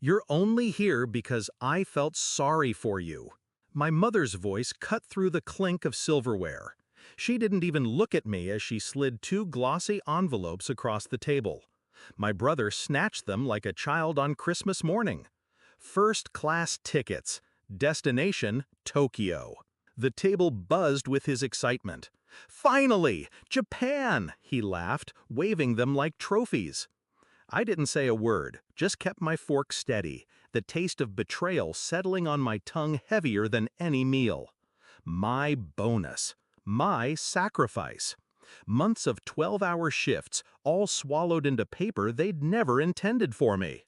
You're only here because I felt sorry for you. My mother's voice cut through the clink of silverware. She didn't even look at me as she slid two glossy envelopes across the table. My brother snatched them like a child on Christmas morning. First-class tickets. Destination, Tokyo. The table buzzed with his excitement. "Finally! Japan!" he laughed, waving them like trophies. I didn't say a word, just kept my fork steady, the taste of betrayal settling on my tongue heavier than any meal. My bonus. My sacrifice. Months of 12-hour shifts, all swallowed into paper they'd never intended for me.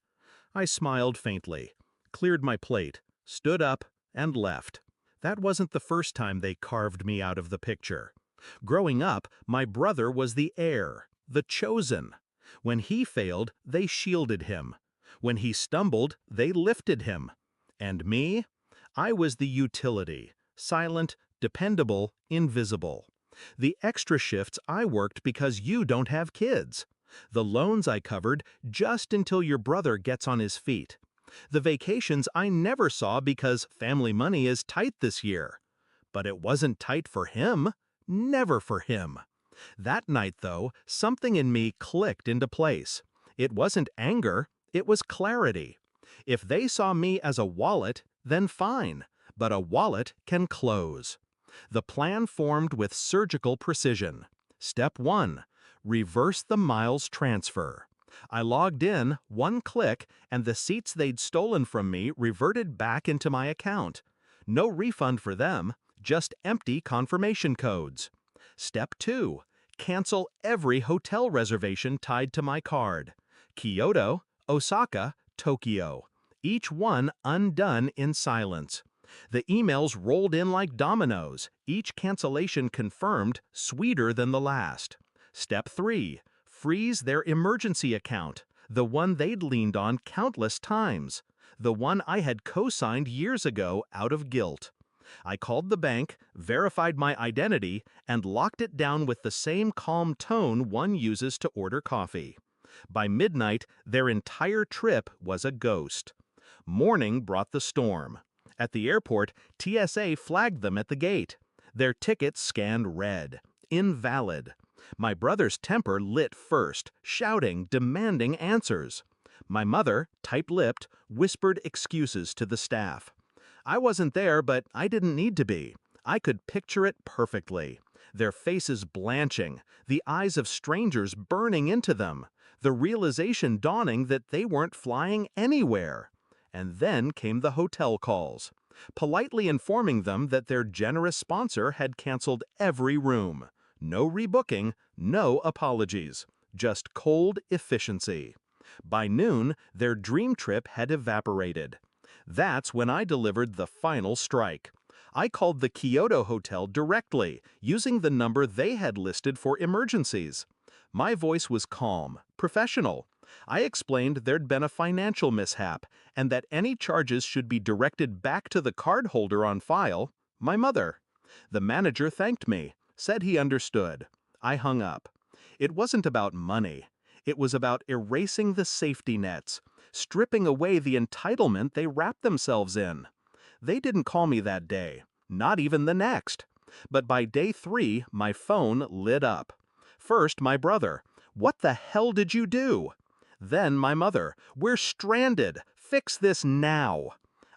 I smiled faintly, cleared my plate, stood up, and left. That wasn't the first time they carved me out of the picture. Growing up, my brother was the heir, the chosen. When he failed, they shielded him. When he stumbled, they lifted him. And me? I was the utility, silent, dependable, invisible. The extra shifts I worked because you don't have kids. The loans I covered just until your brother gets on his feet. The vacations I never saw because family money is tight this year. But it wasn't tight for him. Never for him. That night, though, something in me clicked into place. It wasn't anger, it was clarity. If they saw me as a wallet, then fine, but a wallet can close. The plan formed with surgical precision. Step 1. Reverse the miles transfer. I logged in, one click, and the seats they'd stolen from me reverted back into my account. No refund for them, just empty confirmation codes. Step 2. Cancel every hotel reservation tied to my card. Kyoto, Osaka, Tokyo. Each one undone in silence. The emails rolled in like dominoes, each cancellation confirmed, sweeter than the last. Step 3. Freeze their emergency account, the one they'd leaned on countless times. The one I had co-signed years ago out of guilt. I called the bank, verified my identity, and locked it down with the same calm tone one uses to order coffee. By midnight, their entire trip was a ghost. Morning brought the storm. At the airport, TSA flagged them at the gate. Their tickets scanned red. Invalid. My brother's temper lit first, shouting, demanding answers. My mother, tight-lipped, whispered excuses to the staff. I wasn't there, but I didn't need to be. I could picture it perfectly. Their faces blanching, the eyes of strangers burning into them, the realization dawning that they weren't flying anywhere. And then came the hotel calls, politely informing them that their generous sponsor had canceled every room. No rebooking, no apologies, just cold efficiency. By noon, their dream trip had evaporated. That's when I delivered the final strike. I called the Kyoto Hotel directly, using the number they had listed for emergencies. My voice was calm, professional. I explained there'd been a financial mishap, and that any charges should be directed back to the cardholder on file, my mother. The manager thanked me, said he understood. I hung up. It wasn't about money. It was about erasing the safety nets, stripping away the entitlement they wrapped themselves in. They didn't call me that day, not even the next. But by day 3, my phone lit up. First, my brother, "What the hell did you do?" Then my mother, "We're stranded. Fix this now."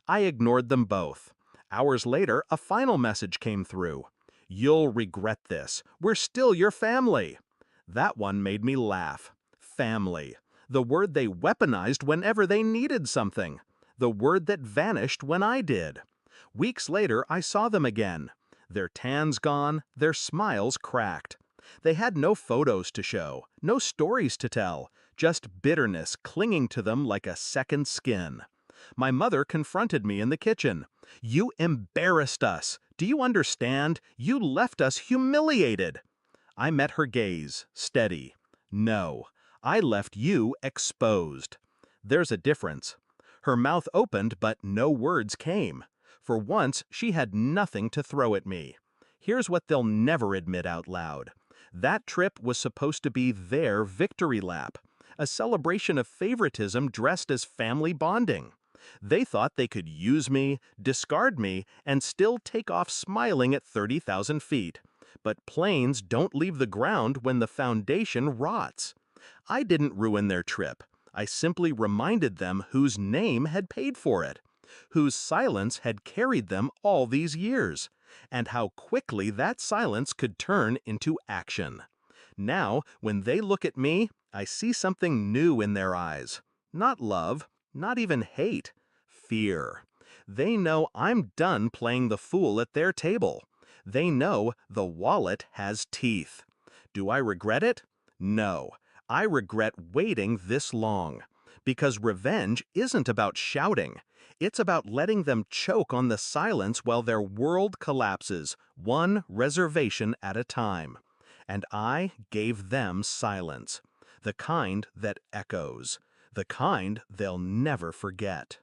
I ignored them both. Hours later, a final message came through. "You'll regret this. We're still your family." That one made me laugh. Family. The word they weaponized whenever they needed something. The word that vanished when I did. Weeks later, I saw them again. Their tans gone, their smiles cracked. They had no photos to show, no stories to tell, just bitterness clinging to them like a second skin. My mother confronted me in the kitchen. "You embarrassed us. Do you understand? You left us humiliated." I met her gaze, steady. "No. I left you exposed." There's a difference. Her mouth opened, but no words came. For once, she had nothing to throw at me. Here's what they'll never admit out loud. That trip was supposed to be their victory lap. a celebration of favoritism dressed as family bonding. They thought they could use me, discard me, and still take off smiling at 30,000 feet. But planes don't leave the ground when the foundation rots. I didn't ruin their trip. I simply reminded them whose name had paid for it, whose silence had carried them all these years, and how quickly that silence could turn into action. Now, when they look at me, I see something new in their eyes. Not love, not even hate, fear. They know I'm done playing the fool at their table. They know the wallet has teeth. Do I regret it? No. I regret waiting this long. Because revenge isn't about shouting. It's about letting them choke on the silence while their world collapses, one reservation at a time. And I gave them silence. The kind that echoes. The kind they'll never forget.